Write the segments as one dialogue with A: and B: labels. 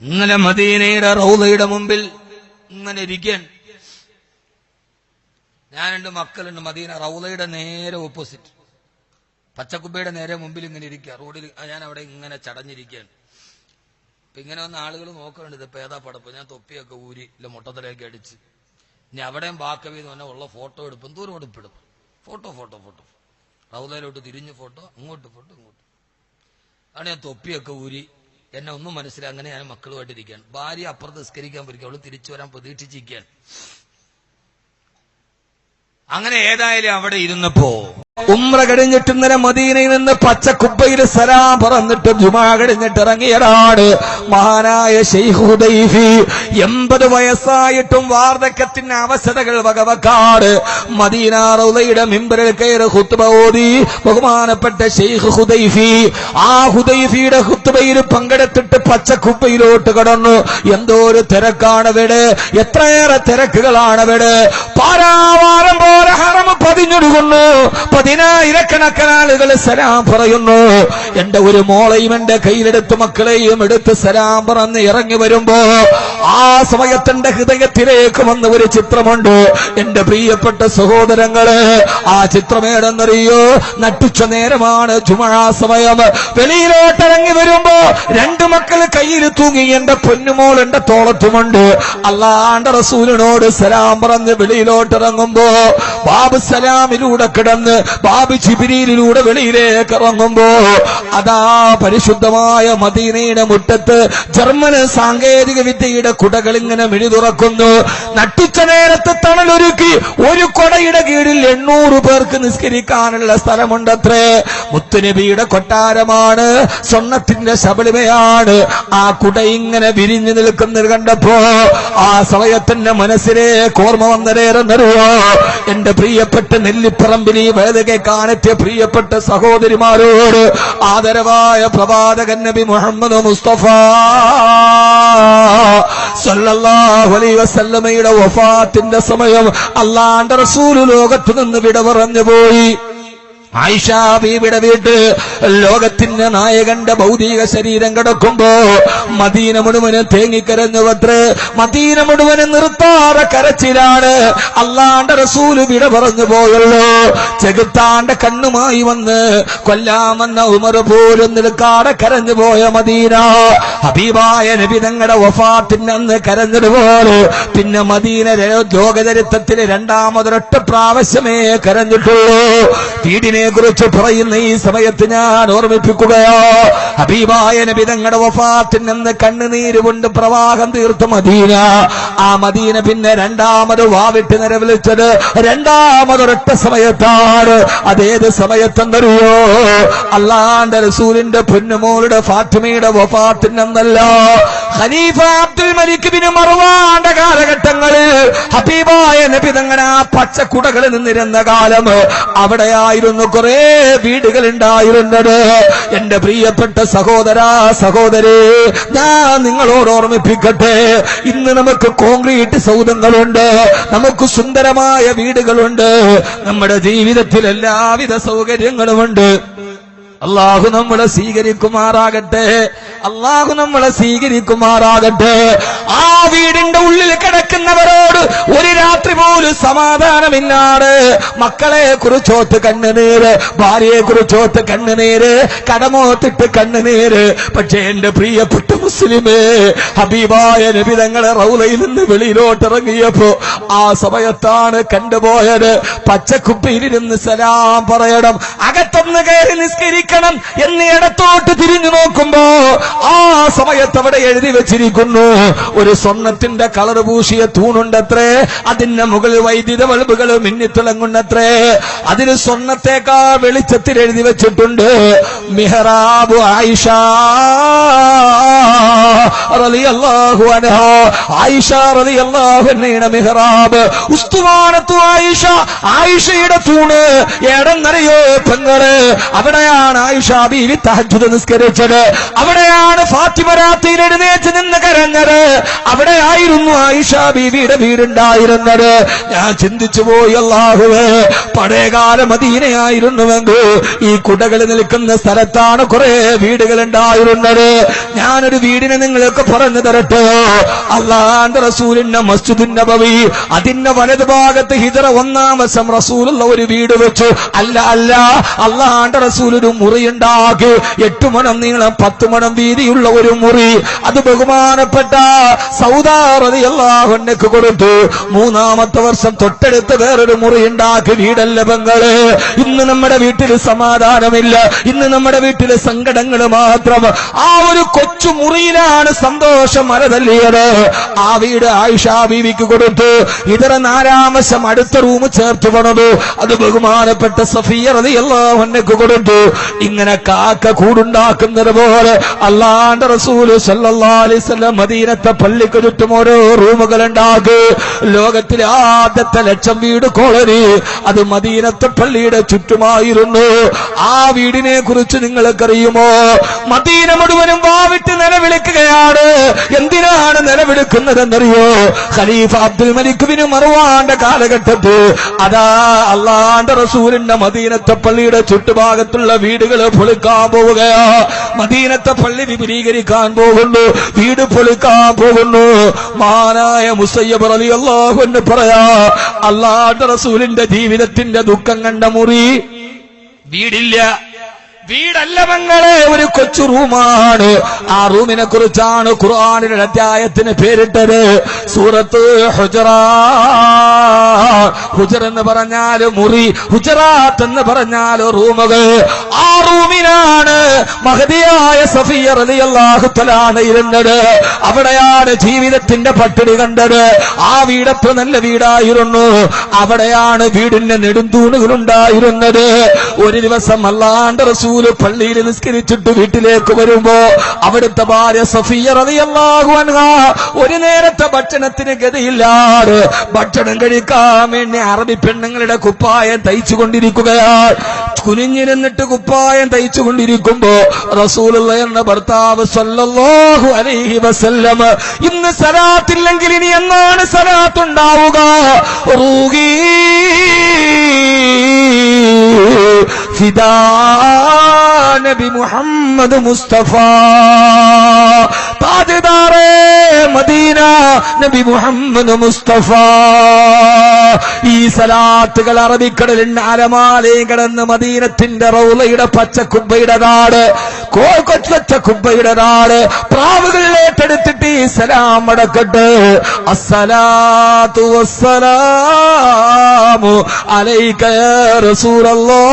A: ഇന്നലെ മദീനയുടെ റൗളയുടെ മുമ്പിൽ ഇങ്ങനെ ഇരിക്കാൻ. ഞാൻ 2 മക്കളുണ്ട്. മദീന റൗളയുടെ നേരെ ഓപ്പോസിറ്റ്, പച്ചക്കുബയുടെ നേരെ മുമ്പിൽ ഇങ്ങനെ ഇരിക്കുക. റോഡിൽ ഞാൻ അവിടെ ഇങ്ങനെ ചടഞ്ഞിരിക്കുകയാണ്. അപ്പൊ ഇങ്ങനെ വന്ന ആളുകൾ നോക്കുന്നുണ്ട്, ഇത് പേതാ പടപ്പ്. ഞാൻ തൊപ്പിയൊക്കെ ഊരി ഇല്ല മുട്ടത്തിലേക്ക് അടിച്ച്. ഇനി അവിടെയും ബാക്കവി എന്ന് പറഞ്ഞാൽ ഉള്ള ഫോട്ടോ എടുപ്പും ദൂരം എടുപ്പിടും. ഫോട്ടോ ഫോട്ടോ ഫോട്ടോ റൗളയിലോട്ട് തിരിഞ്ഞ് ഫോട്ടോ, അങ്ങോട്ട് ഫോട്ടോ, ഇങ്ങോട്ട്. ആണ് ഞാൻ തൊപ്പിയൊക്കെ ഊരി. എന്നെ ഒന്നും മനസ്സിലായി. അങ്ങനെ ഞാൻ മക്കളുമായിട്ടിരിക്കുകയാണ്. ഭാര്യ അപ്പുറത്ത് നിസ്കരിക്കാൻ പോയിരിക്കും. അവള് തിരിച്ചു വരാൻ പ്രതീക്ഷിച്ചിരിക്കുകയാണ്. അങ്ങനെ ഏതായാലും അവിടെ ഇരുന്നപ്പോ ഉംറ കഴിഞ്ഞിട്ട് ഇന്നലെ മദീനയിൽ നിന്ന് പച്ചക്കുബയിൽ സലാം പറഞ്ഞിട്ട് ജുമാ കഴിഞ്ഞിട്ട് ഇറങ്ങിയതാണ് മഹാനായ ശൈഖ് ഹുദൈഫി. 80 വയസ്സായിട്ടും വാർദ്ധക്യത്തിന്റെ അവശതകൾ വകവെക്കാട് മദീന റൗളയുടെ മിമ്പറിൽ കയറി ഖുത്ബ ഓതി ബഹുമാനപ്പെട്ട ശൈഖ് ഹുദൈഫി. ആ ഹുദൈഫിയുടെ ഖുത്ബയിൽ പങ്കെടുത്തിട്ട് പച്ചക്കുബയിലോട്ട് കടന്നു. എന്തോ ഒരു തിരക്കാണ് ഇവിടെ, എത്രയേറെ തിരക്കുകളാണ് ഇവിടെ. പാരാവാരം പോലെ ഹറം പതിഞ്ഞൊടുക്കുന്നു. 10,000 ആളുകൾ സലാം പറയുന്നു. എന്റെ ഒരു മോളെയും എന്റെ കയ്യിലെടുത്ത് മക്കളെയും എടുത്ത് സലാം പറഞ്ഞ് ഇറങ്ങി വരുമ്പോ ആ സമയത്തിന്റെ ഹൃദയത്തിലേക്ക് വന്ന ഒരു ചിത്രമുണ്ട്. എന്റെ പ്രിയപ്പെട്ട സഹോദരങ്ങള്, ആ ചിത്രമേടെന്നറിയോ? നട്ടുച്ച നേരമാണ്, ജുമുഅ സമയം. വെളിയിലോട്ട് ഇറങ്ങി വരുമ്പോ 2 മക്കൾ കയ്യിൽ തൂങ്ങി. എന്റെ പൊന്നുമോൾ എന്റെ തോളത്തുമുണ്ട്. അല്ലാഹുവിന്റെ റസൂലിനോട് സലാം പറഞ്ഞ് വെളിയിലോട്ട് ഇറങ്ങുമ്പോ ബാബു സലാമിലൂടെ കിടന്ന് ബാബു ജിബ്രീലിലൂടെ വെളിയിലേക്ക് ഇറങ്ങുമ്പോ അതാ പരിശുദ്ധമായ മദീനയുടെ മുറ്റത്ത് ജർമ്മൻ സാങ്കേതിക വിദ്യയുടെ കുടകൾ ഇങ്ങനെ മിഴി തുറക്കുന്നു. നട്ടുച്ച നേരത്ത് തണലൊരുക്കി ഒരു കൊടയുടെ കീഴിൽ 800 പേർക്ക് നിസ്കരിക്കാനുള്ള സ്ഥലമുണ്ടത്രേ. മുത്തുനബിയുടെ കൊട്ടാരമാണ്, സ്വർണത്തിന്റെ ശബളിമയാണ്. ആ കുട ഇങ്ങനെ വിരിഞ്ഞു നിൽക്കുന്നത് കണ്ടപ്പോ ആ സമയത്തിന്റെ മനസ്സിലേക്ക് ഓർമ്മ വന്നതേറെന്നറിയോ? എന്റെ പ്രിയപ്പെട്ട നെല്ലിപ്പറമ്പിൽ ഈ വേദകെ കാനെത്തിയ പ്രിയപ്പെട്ട സഹോദരിമാരോട് ആദരവായ പ്രവാചകൻ നബി മുഹമ്മദ് മുസ്തഫ സല്ലല്ലാഹു അലൈഹി വസല്ലമയുടെ വഫാത്തിന്റെ സമയം അല്ലാഹുവിന്റെ റസൂൽ ലോകത്ത് നിന്ന് വിട പറഞ്ഞു പോയി. ആയിഷ ബീവിയുടെ വീട്ട് ലോകത്തിന്റെ നായകന്റെ ഭൗതിക ശരീരം കിടക്കുമ്പോ മദീന മുഴുവനും തേങ്ങിക്കരഞ്ഞുവത്രേ. മദീന മുഴുവനും നിർത്താതെ കരച്ചിലാണ്. അല്ലാഹുവിന്റെ റസൂല് വിട പറഞ്ഞു പോയല്ലോ. ചെകുത്താന്റെ കണ്ണുമായി വന്ന് കൊല്ലാമെന്ന ഉമർ പോലും നിൽക്കാതെ കരഞ്ഞു പോയ മദീന. ഹബീബായ നബി തങ്ങളുടെ വഫാത്തിന് അന്ന് കരഞ്ഞതുപോലെ പിന്നെ മദീന ലോകചരിത്രത്തിൽ 2ാമതൊരൊറ്റ പ്രാവശ്യമേ കരഞ്ഞിട്ടുള്ളൂ. വീടിനെ കുറിച്ച് പറയുന്ന ഈ സമയത്ത് ഞാൻ ഓർമ്മിപ്പിക്കുകയോ, ഹബീബായ നബി തങ്ങളുടെ വഫാത്തിന് അന്ന് കണ്ണുനീര് കൊണ്ട് പ്രവാഹം തീർത്ത മദീന. ആ മദീന പിന്നെ 2ാമത് വാവിട്ട് നിലവിളിച്ചത് 2ാമതൊരൊറ്റ സമയത്താണ്. അതേത് സമയത്തെന്നറിയോ? അല്ലാഹുവിന്റെ റസൂലിന്റെ പൊന്നുമോളുടെ ഫാത്തിമയുടെ വഫാത്തിനന്നല്ല, ഖലീഫ അബ്ദുൽ മലിക് ബിൻ മർവാന്റെ കാലഘട്ടങ്ങളിൽ ഹബീബായ നബി തങ്ങളുടെ ആ പച്ചക്കുടകളിൽ നിന്നിരുന്ന കാലം അവിടെയായിരുന്നു കുറെ വീടുകൾ ഉണ്ടായിരുന്നത്. എന്റെ പ്രിയപ്പെട്ട സഹോദര സഹോദരി, ഞാൻ നിങ്ങളോട് ഓർമ്മിപ്പിക്കട്ടെ, ഇന്ന് നമുക്ക് കോൺക്രീറ്റ് സൗധങ്ങളുണ്ട്, നമുക്ക് സുന്ദരമായ വീടുകളുണ്ട്, നമ്മുടെ ജീവിതത്തിൽ എല്ലാവിധ സൗകര്യങ്ങളുമുണ്ട്. അല്ലാഹു നമ്മളെ സ്വീകരിക്കുമാറാകട്ടെ, അല്ലാഹു നമ്മളെ സ്വീകരിക്കുമാറാകട്ടെ. ആ വീടിന്റെ ഉള്ളിൽ കിടക്കുന്നവരോട് ഒരു രാത്രി പോലും സമാധാനമില്ലാതെ മക്കളെ കുറിച്ചോത്ത് കണ്ണുനീര്, ഭാര്യയെ കുറിച്ചോത്ത് കണ്ണുനീര്, കടമോത്തിട്ട് കണ്ണുനീര്. പക്ഷേ എന്റെ പ്രിയപ്പെട്ട മുസ്ലിമേ, ഹബീബായ നബി തങ്ങളെ റൗളയിൽ നിന്ന് വെളിയിലോട്ട് ഇറങ്ങിയപ്പോ ആ സമയത്താണ് കണ്ടുപോയത് പച്ചക്കുപ്പിയിരുന്ന് സലാം പറയണം, അകത്തൊന്ന് കയറി നിസ്കരിക്കണം എന്ന് ഇടത്തോട്ട് തിരിഞ്ഞു നോക്കുമ്പോ ആ സമയത്ത് അവിടെ എഴുതി വെച്ചിരിക്കുന്നു, ഒരു സ്വർണത്തിന്റെ കളർ പൂശിയ തൂണുണ്ടത്രേ, അതിന്റെ മുകളിൽ വൈദ്യുത ബൾബുകൾ മിന്നിത്തിളങ്ങുന്നത്രേ, അതിന് സ്വർണത്തേക്കാൾ വെളിച്ചത്തിൽ എഴുതി വെച്ചിട്ടുണ്ട് മിഹ്റാബ് ആയിഷ റളിയല്ലാഹു അൻഹ. ആയിഷ റളിയല്ലാഹു അൻഹയുടെ മിഹ്റാബ്, ഉസ്തുവാനത്തു ആയിഷ, ആയിഷയുടെ തൂണ് എടന്നറിയോ പെങ്ങള്? അവിടെയാണ് ആയിഷ ബീവി തഹജ്ജുദ് നിസ്കരിച്ചത്, അവിടെയാണ് ഫാത്തിമ രാത്രിയിൽ എഴുന്നേറ്റ് നിന്ന് നിന്ന് കരഞ്ഞത്. അവിടെയായിരുന്നു ആയിഷ ബീവിയുടെ വീടുണ്ടായിരുന്നത്. ഞാൻ ചിന്തിച്ചു പോയി, അല്ലാഹുവേ, പഴയകാല മദീനയായിരുന്നുവെങ്കിൽ ഈ കുടകൾ നിൽക്കുന്ന സ്ഥലത്താണ് കുറെ വീടുകൾ ഉണ്ടായിരുന്നത്. ഞാനൊരു വീടിനെ നിങ്ങൾക്ക് പറഞ്ഞു തരട്ടെ. അല്ലാഹുവിന്റെ റസൂലിന്റെ മസ്ജിദുൻ നബവി, അതിന്റെ വലതു ഭാഗത്ത് ഹിജറ 1-ാം വർഷം റസൂലുള്ള ഒരു വീട് വെച്ചു. അല്ല അല്ലാഹുവിന്റെ റസൂൽ ഒരു മുറി ഉണ്ടാക്കി. 8 മുഴം നീളം 10 മുഴം വീതിയുള്ള ഒരു മുറി. അത് ബഹുമാനപ്പെട്ട സൗദാ റളിയല്ലാഹു അൻഹയ്ക്ക് കൊടുത്തു. 3-ാമത്തെ വർഷം തൊട്ടടുത്ത് വേറൊരു മുറി ഉണ്ടാക്കി. വീടല്ല പെങ്ങളെ, ഇന്ന് നമ്മുടെ വീട്ടിൽ സമാധാനമില്ല, ഇന്ന് നമ്മുടെ വീട്ടിൽ സങ്കടങ്ങൾ മാത്രം. ആ ഒരു കൊച്ചു മുറിയിലാണ് സന്തോഷം മരതല്ലിയത്. ആ വീട് ആയിഷ ബീവിക്ക് കൊടുത്തു. ഇതര 4-ാം വർഷം അടുത്ത റൂം ചേർത്ത് പണിതു. അത് ബഹുമാനപ്പെട്ട സഫിയ റളിയല്ലാഹു അൻഹയ്ക്ക് കൊടുത്തു. ഇങ്ങനെ കാക്ക കൂടുണ്ടാക്കുന്നത് പോലെ അല്ലാഹുവിന്റെ റസൂൽ സല്ലല്ലാഹു അലൈഹി വസല്ലം മദീനത്തെ പള്ളിക്ക് ചുറ്റും ഓരോ റൂമുകൾ ഉണ്ടാക്കി. ലോകത്തിലെ ആദ്യത്തെ 1,00,000 വീട് കോളനി അത് മദീനത്തെ പള്ളിയുടെ ചുറ്റുമായിരുന്നു. ആ വീടിനെ കുറിച്ച് നിങ്ങൾക്കറിയുമോ? മദീന മുഴുവനും വാവിട്ട് നിലവിളിക്കുകയാണ്. എന്തിനാണ് നിലവിളിക്കുന്നതെന്നറിയോ? ഖലീഫ അബ്ദുൽ മലിക് ബിൻ മർവാന്റെ കാലഘട്ടത്തിൽ അതാ അല്ലാഹുവിന്റെ റസൂലിന്റെ മദീനത്തെ പള്ളിയുടെ ചുറ്റുഭാഗത്തുള്ള വീടുകൾ പൊളിക്കാൻ പോവുകയാ. മദീനത്തെ പള്ളി വിപുലീകരിക്കാൻ പോകുന്നു, വീട് പൊളിക്കാൻ പോകുന്നു. മഹാനായ മുസയ്യബ് റളിയല്ലാഹു അൻഹു പറയാ, അല്ലാഹുവിന്റെ റസൂലിന്റെ ജീവിതത്തിന്റെ ദുഃഖം കണ്ട മുറി വീടില്ല, വീടല്ല പെങ്ങളെ, ഒരു കൊച്ചു റൂമാണ്. ആ റൂമിനെ കുറിച്ചാണ് ഖുർആനിലെ അധ്യായത്തിന് പേരിട്ടത് സൂറത്ത് ഹുജറാത്ത്. ഹുജർ എന്ന് പറഞ്ഞാൽ മുറി, ഹുജറാത്ത് എന്ന് പറഞ്ഞാൽ റൂമുകൾ. ആ റൂമിനാണ് മഹദിയായ സഫിയ റളിയല്ലാഹു തആല ഇരുന്നത്. അവിടെയാണ് ജീവിതത്തിന്റെ പട്ടിണി കണ്ടത്. ആ വീടത്ര നല്ല വീടായിരുന്നു. അവിടെയാണ് വീടിന്റെ നെടുന്തൂണുകൾ ഉണ്ടായിരുന്നത്. ഒരു ദിവസം അല്ലാഹുവിന്റെ റസൂൽ പള്ളിയിൽ നിസ്കരിച്ചിട്ട് വീട്ടിലേക്ക് വരുമ്പോ അവിടുത്തെ ഭാര്യ സഫിയ റളിയല്ലാഹു അൻഹ ഒരു നേരത്തെ ഭക്ഷണത്തിന് ഗതിയില്ലാതെ ഭക്ഷണം കഴിക്കാൻ വേണ്ടി അറബി പെണ്ണുങ്ങളുടെ കുപ്പായം തയ്ച്ചുകൊണ്ടിരിക്കുകയാണ്. കുനിഞ്ഞിരുന്നിട്ട് കുപ്പായം തയ്ച്ചുകൊണ്ടിരിക്കുമ്പോ റസൂലുള്ള എന്ന ഭർത്താവ് സല്ലല്ലാഹു അലൈഹി വസല്ലം, ഇന്ന് സലാത്തില്ലെങ്കിൽ ഇനി എന്നാണ് സലാത്ത് ഉണ്ടാവുക? റൂഹി ഫിദാ നബി മുഹമ്മദ് മുസ്തഫ, താജ്ദാറെ മദീന നബി മുഹമ്മദ് മുസ്തഫ. ഈ സലാത്തുകൾ അറബിക്കടലിന്റെ അരമാലയും കടന്ന് മദീനത്തിന്റെ റൗളയുടെ പച്ചക്കുബ്ബയുടെ നാട്, കൊച്ച കുബ്ബയുടെ നാട്, പ്രാവുകൾ ഏറ്റെടുത്തിട്ട് ഈ സലാം അടക്കട്ടെ. അസ്സലാത്തു വസ്സലാമു അലൈക യാ റസൂലല്ലാഹ്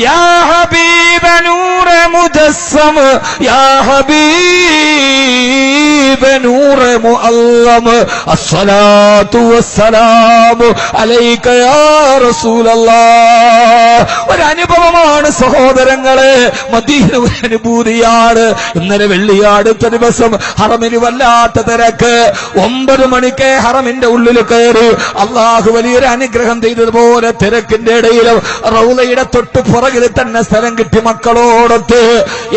A: യാ ഹബീബ നൂറ മുജസ്സം യാ ഹബീബ നൂറ മുഅല്ലം അസ്സലാത്തു വസ്സലാമു അലൈക യാ റസൂലല്ലാഹ്. ഒരു അനുഭവമാണ് സഹോദരങ്ങളെ, മദീന ഒരു അനുഭൂതിയാണ്. ഇന്നലെ വെള്ളിയാടുത്ത ദിവസം ഹറമിന് വല്ലാത്ത തിരക്ക്. 9 മണിക്ക് ഹറമിന്റെ ഉള്ളിൽ കയറി. അള്ളാഹു വലിയൊരു അനുഗ്രഹം ചെയ്തതുപോലെ തിരക്കിന്റെ ഇടയിലും റൗളയുടെ തൊട്ട് പുറകിൽ തന്നെ സ്ഥലം കിട്ടി മക്കളോടൊത്ത്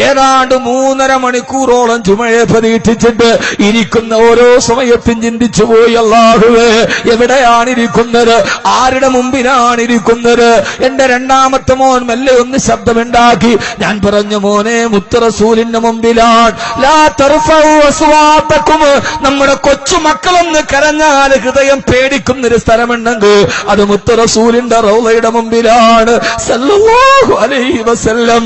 A: ഏതാണ്ട് 3.5 മണിക്കൂറോളം ചുമയെ പ്രതീക്ഷിച്ചിട്ട് ഇരിക്കുന്ന ഓരോ സമയത്തും ചിന്തിച്ചു പോയി, അല്ലാഹുവേ, എവിടെയാണ് ഇരിക്കുന്നത്? ആരുടെ മുമ്പിലാണ് ഇരിക്കുന്നത്? എന്റെ 2ാമത്തെ മോൻ മെല്ലെ ഒന്ന് ശബ്ദമുണ്ടാക്കി. ഞാൻ പറഞ്ഞു, മോനെ, മുത്ത് റസൂലിന്റെ മുമ്പിലാണ്. ലാ തർഫഉ അസ്വാതകും. നമ്മുടെ കൊച്ചു മക്കളൊന്ന് കരഞ്ഞാൽ ഹൃദയം പേടിക്കുന്നൊരു സ്ഥലമുണ്ടെങ്കിൽ അത് മുത്ത് റസൂലിന്റെ റൗളയുടെ മുമ്പിലാണ്. സല്ലല്ലാഹു അലൈഹി വസല്ലം,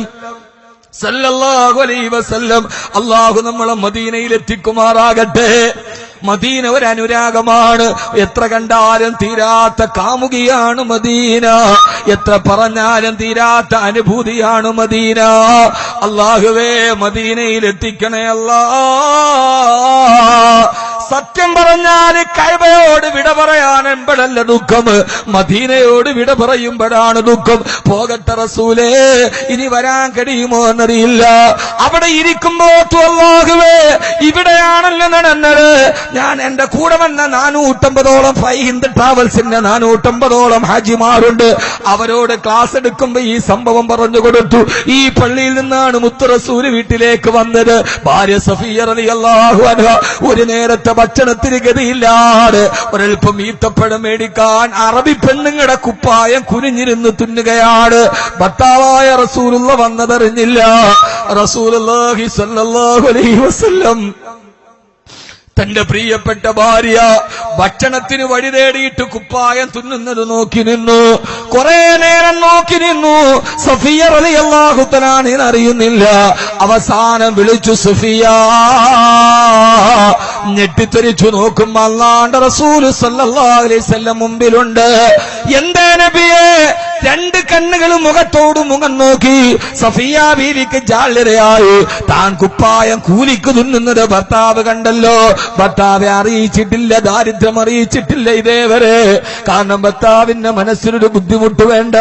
A: സല്ലല്ലാഹു അലൈഹി വസല്ലം. അല്ലാഹു നമ്മളെ മദീനയിൽ എത്തിക്കുമാറാകട്ടെ. മദീന ഒരു അനുരാഗമാണ്. എത്ര കണ്ടാലും തീരാത്ത കാമുകിയാണ് മദീന. എത്ര പറഞ്ഞാലും തീരാത്ത അനുഭൂതിയാണ് മദീന. അല്ലാഹുവേ, മദീനയിൽ എത്തിക്കണേ അല്ലാ. സത്യം പറഞ്ഞാൽ കഅബയോട് വിട പറയാൻ എമ്പടല്ല ദുഃഖം, മദീനയോട് വിട പറയുമ്പോഴാണ് ദുഃഖം. പോകട്ടെ റസൂലേ, ഇനി വരാൻ കഴിയുമോ എന്നറിയില്ല. അവിടെ ഇരിക്കുമ്പോ അല്ലാഹുവേ, ഇവിടെയാണല്ലോ നടന്നത്. ഞാൻ എന്റെ കൂടെ വന്ന 450ഓളം ഹിന്ദ് ട്രാവൽസിന്റെ 450ഓളം ഹാജിമാരുണ്ട്. അവരോട് ക്ലാസ് എടുക്കുമ്പോ ഈ സംഭവം പറഞ്ഞു കൊടുത്തു. ഈ പള്ളിയിൽ നിന്നാണ് മുത്ത് റസൂല് വീട്ടിലേക്ക് വന്നത്. ഭാര്യ സഫിയ റളിയല്ലാഹു അൻഹ ഒരു നേരത്തെ ഭക്ഷണത്തിന് ഗതിയില്ലാതെ ഒരൽപ്പം ഈത്തപ്പഴം മേടിക്കാൻ അറബി പെണ്ണുങ്ങളുടെ കുപ്പായം കുനിഞ്ഞിരുന്ന് തുന്നുകയാണ്. ഭർത്താവായ റസൂലുള്ള വന്നതറിഞ്ഞില്ല. റസൂലുള്ളാഹി സ്വല്ലല്ലാഹു അലൈഹി വസല്ലം തന്റെ പ്രിയപ്പെട്ട ഭാര്യ ഭക്ഷണത്തിന് വഴി തേടിയിട്ട് കുപ്പായം തുന്നുന്നത് നോക്കി നിന്നു. കുറെ നേരം നോക്കി നിന്നു. സഫിയ റളിയല്ലാഹു തആല അറിയുന്നില്ല. അവസാനം വിളിച്ചു, സഫിയ. ഞെട്ടിത്തെറിച്ചു നോക്കുമ്പോ അല്ലാഹുവിന്റെ റസൂൽ സല്ലല്ലാഹു അലൈഹി വസല്ലം മുമ്പിലുണ്ട്. എന്തേ നബിയേ? രണ്ട് കണ്ണുകളും മുഖത്തോട് മുഖം നോക്കി. സഫിയ ബീവിക്ക് ജാള്യതയായി. താൻ കുപ്പായം കൂലിക്ക് തുന്നുന്നത് ഭർത്താവ് കണ്ടല്ലോ. ഭർത്താവെ അറിയിച്ചിട്ടില്ല, ദാരിദ്ര്യം അറിയിച്ചിട്ടില്ല ഇതേവരെ. കാരണം ഭർത്താവിന്റെ മനസ്സിനൊരു ബുദ്ധിമുട്ട് വേണ്ട.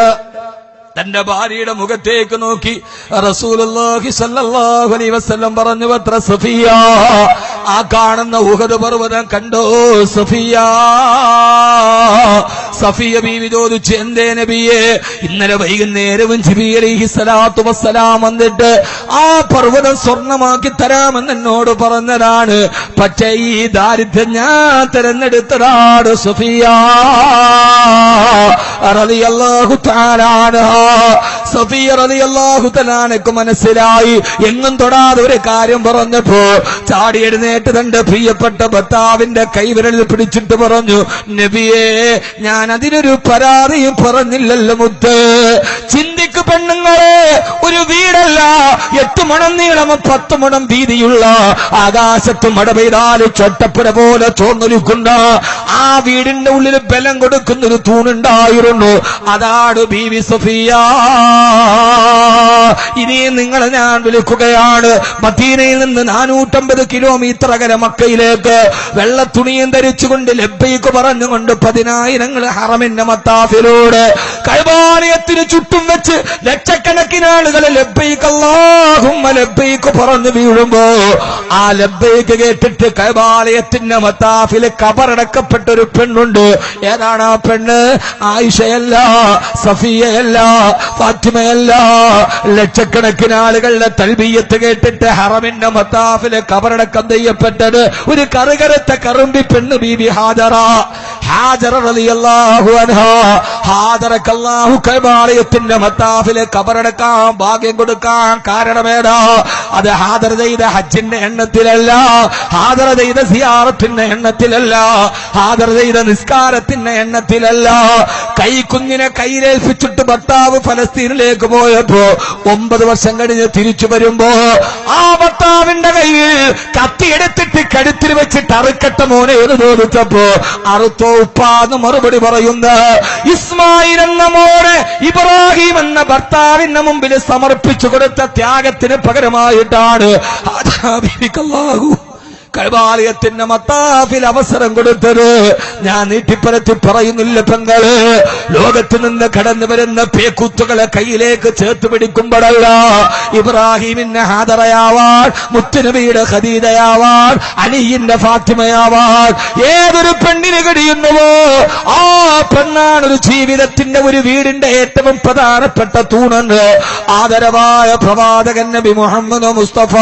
A: തന്റെ ഭാര്യയുടെ മുഖത്തേക്ക് നോക്കി റസൂലുള്ളാഹി സ്വല്ലല്ലാഹു അലൈഹി വസല്ലം പറഞ്ഞു, അത്ര സഫിയ, ആ കാണുന്ന ഉഹദ് പർവ്വതം കണ്ടോ സഫിയ? സഫിയ ബീവി ചോദിച്ചു, എന്തേ നബിയേ? ഇന്നലെ വൈകുന്നേരവും ജിബ്രീൽ അലൈഹിസ്സലാത്തു വസ്സലാം വന്നിട്ട് ആ പർവ്വതം സ്വർണമാക്കി തരാമെന്ന് എന്നോട് പറഞ്ഞതാണ്. പക്ഷേ ഈ ദാരിദ്ര്യം ഞാൻ തിരഞ്ഞെടുത്തതാണ് സഫിയ റളിയല്ലാഹു തആല അൻഹ. സഫിയ റളിയല്ലാഹു തആല അൻഹക്ക് മനസ്സിലായി. എങ്ങും തൊടാതെ ഒരു കാര്യം പറഞ്ഞപ്പോ ചാടി എഴുന്നേറ്റ് തന്റെ പ്രിയപ്പെട്ട ഭർത്താവിന്റെ കൈവിരലിൽ പിടിച്ചിട്ട് പറഞ്ഞു, നബിയേ, ഞാൻ അതിനൊരു പരാതിയും പറഞ്ഞില്ലല്ലോ മുത്ത്. ചിന്തിക്ക് പെണ്ണുങ്ങളെ, ഒരു വീടല്ല 8 മുഴം നീളവും 10 മുഴം വീതിയുള്ള ആകാശത്ത് മഴ പെയ്താല് ചട്ടപ്പുര പോലെ ചോർന്നൊലിക്കുന്ന ആ വീടിന്റെ ഉള്ളിൽ ബലം കൊടുക്കുന്നൊരു തൂണുണ്ടായിരുന്നു. അതാണ് ബീവി സഫിയ. ഇനി നിങ്ങളെ ഞാൻ വിളിക്കുകയാണ്. മദീനയിൽ നിന്ന് 450 കിലോമീറ്റർ അകലെ മക്കയിലേക്ക് വെള്ളത്തുണിയും ധരിച്ചുകൊണ്ട് ലബ്ബൈക്ക് പറഞ്ഞുകൊണ്ട് 10,000 ഹറമിന്റെ മത്താഫിലൂടെ കഅബാലയത്തിന് ചുറ്റും വെച്ച് ലക്ഷക്കണക്കിന് ആളുകൾ ലബ്ബൈക്ക് അല്ലാഹുമ്മ ലബ്ബൈക്ക് പറഞ്ഞു വീഴുമ്പോ ആ ലബ്ബൈക്ക് കേട്ടിട്ട് കഅബാലയത്തിന്റെ മത്താഫിൽ ഖബറടക്കപ്പെട്ട ഒരു പെണ്ണുണ്ട്. ഏതാണ് ആ പെണ്ണ്? ആയിഷയല്ല, സഫിയയല്ല, ഫാത്തിമയല്ല. ലക്ഷക്കണക്കിന് ആളുകളുടെ തൽബിയത്ത് കേട്ടിട്ട് ഹറമിന്റെ മത്താഫില് ഖബറടക്കം ചെയ്യപ്പെട്ടത് ഒരു കറുകറുത്ത കറുമ്പി പെണ്ണ് ബീബി ഹാജറ. ഹാജറ റളിയല്ലാഹു അൻഹാ. ഹാജറക്ക് അല്ലാഹു കഅബാലയത്തിന്റെ മത്താഫില് ഖബറടക്കാൻ ഭാഗ്യം കൊടുക്കാൻ കാരണമേടാ? അത് ഹാജറ ചെയ്ത ഹജ്ജിന്റെ എണ്ണത്തിലല്ല, ഹാജറ ചെയ്ത സിയാറത്തിന്റെ എണ്ണത്തിലല്ല, ഹാജറ ചെയ്ത നിസ്കാരത്തിന്റെ എണ്ണത്തിലല്ല. കൈക്കുഞ്ഞിനെ കയ്യിലേൽപ്പിച്ചിട്ട് ഭർത്താവ് ഫലസ്തീനിലേക്ക് പോയപ്പോ 9 വർഷം കഴിഞ്ഞ് തിരിച്ചു വരുമ്പോ ആ ഭർത്താവിന്റെ കയ്യിൽ കത്തിയെടുത്തിട്ട് കഴുത്തിൽ വെച്ചിട്ട് അറുക്കട്ട മോനെ എന്ന് ചോദിച്ചപ്പോ അറുത്തോ ഉപ്പാന്ന് മറുപടി പറയുന്ന ഇസ്മായിൽ എന്ന മോനെ ഇബ്രാഹിം എന്ന ഭർത്താവിന്റെ മുമ്പിൽ സമർപ്പിച്ചു കൊടുത്ത ത്യാഗത്തിന് പകരമായിട്ടാണ് അല്ലാഹു കഅബാലയത്തിന്റെ മത്താഫിൽ അവസരം കൊടുത്തത്. ഞാൻ നീട്ടിപ്പരത്തി പറയുന്നില്ല പെങ്ങള്. ലോകത്ത് നിന്ന് കടന്നു വരുന്ന പേക്കൂത്തുകളെ കയ്യിലേക്ക് ചേർത്ത് പിടിക്കുമ്പോഴല്ല ഇബ്രാഹിമിന്റെ ഹാദറയാവാൻ, മുത്തുനബിയുടെ ഖദീജയാവാൻ, അലിയുടെ ഫാത്തിമയാവാൻ ഏതൊരു പെണ്ണിന് കഴിയുന്നുവോ ആ പെണ്ണാണ് ഒരു ജീവിതത്തിന്റെ, ഒരു വീടിന്റെ ഏറ്റവും പ്രധാനപ്പെട്ട തൂണെന്ന് ആദരവായ പ്രവാചകൻ നബി മുഹമ്മദ് മുസ്തഫ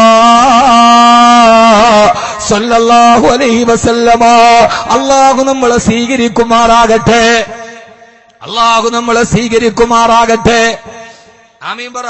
A: സല്ലല്ലാഹു അലൈഹി വസല്ലമ. അല്ലാഹു നമ്മളെ സ്വീകരിക്കുമാറാകട്ടെ. അല്ലാഹു നമ്മളെ സ്വീകരിക്കുമാറാകട്ടെ. ആമീൻ പറ.